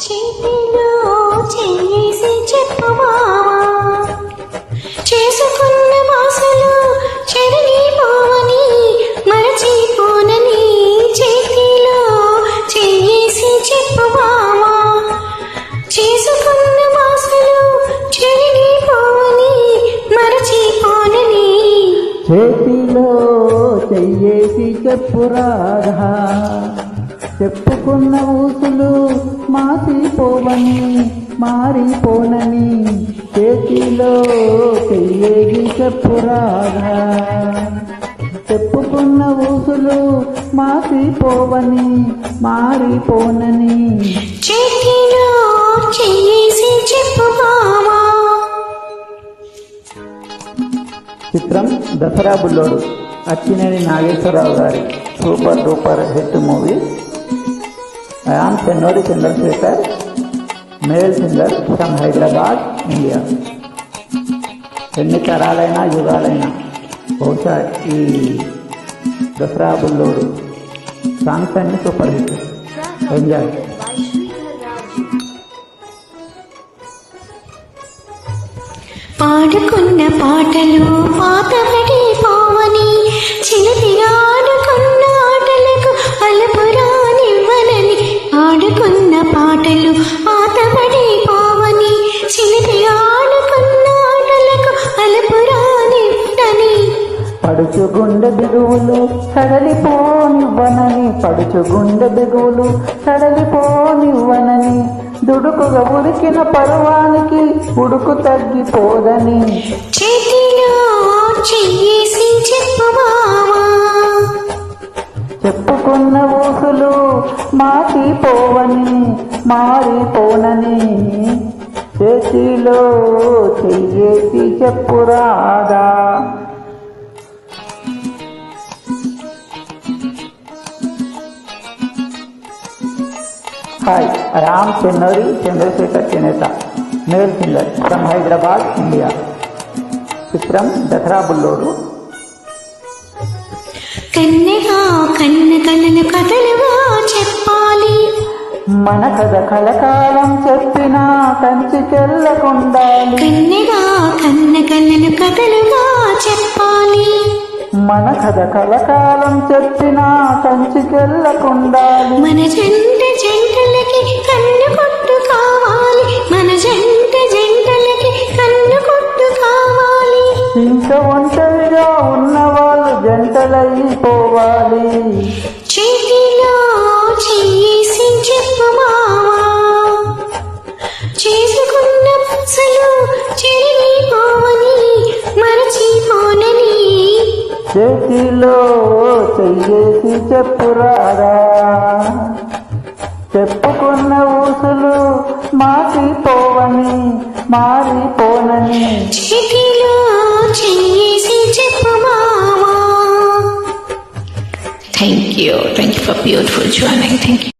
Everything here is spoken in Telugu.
చేతిలో చేసి చెప్పవా చేసుకున్న మాసలు చెరిగిపోవని మరచిపోనని చేతిలో చేసి చెప్పవా చేసుకున్న మాసలు చెరిగిపోవని మరచిపోనని చేతిలో చెయ్యేసి చెప్పురాధా చెప్పుకున్న ఊసులు మాసిపోవని మారిపోనని చేతిలో చెయ్యేసి చెప్పురాధా చెప్పుకున్న ఊసులు మాసిపోవని మారిపోనని చేతిలో చేసి చెప్పువామా. చిత్రం దసరా బుల్లోడు, అక్కినేని నాగేశ్వరరావు గారి super duper hit movie. I am Chennori Chandrasekhar, male singer from Hyderabad, India. ఎన్ని తరాలైనా యుగాలైనా బహుశా ఈ దసరా బుల్లోడు సాంగ్స్ అన్ని సూపర్ హిట్. ఎంజాయ్. పాడుకున్న పాటలు పాతబడి పోవని చిలిపిగా ఆడుకున్న ఆటలకు అలపురానివ్వనని ఆడుకున్న పాటలు పాతబడి పోవని చిలిపిగా ఆడుకున్న ఆటలకు అలపురానివ్వనని పడుచుగుండె బిగువులు సడలిపోనివ్వనని పడుచుగుండె బిగువులు సడలిపోనివ్వనని దుడుకుగా ఉరికిన పరువానికి ఉడుకు తగ్గిపోదని చేతిలో చేసి చెప్పవా చెప్పుకున్న ఊసులు మాసిపోవని మారిపోనని చేతిలో చెయ్యేసి చెప్పురాదా. Hi, I am Chennori Chandrasekhar Cheneta, male singer from Hyderabad, India. చిత్రం దసరా బుల్లోడు. కన్నెగా కన్న కలలు కథలుగా చెప్పాలి మన కథ కలకాలం చెప్పినా కంచి చెల్లకుండాలి. కన్నెగా కన్న కలలు కథలుగా చెప్పాలి మన కథ కలకాలం చెప్పినా కంచి చెల్లకుండాలి. మన జంట జంటలకి కన్ను కొట్టు కావాలి మన జంట జంటలకి కన్ను కొట్టు కావాలి ఇంక ఒంటరిగా ఉన్నవాళ్ళు జంటలైపోవాలి. చేతిలో చేసి చెప్పమా చేసుకున్న పసలు చెరిగిపోవని మరచిపోనని చేతిలో చెయ్యేసి చెప్పురారా చెప్పుకున్న ఊసులు మాసిపోవని మారిపోనని చేతిలో చేసి చెప్పమా. Thank you for beautiful joining. Thank you.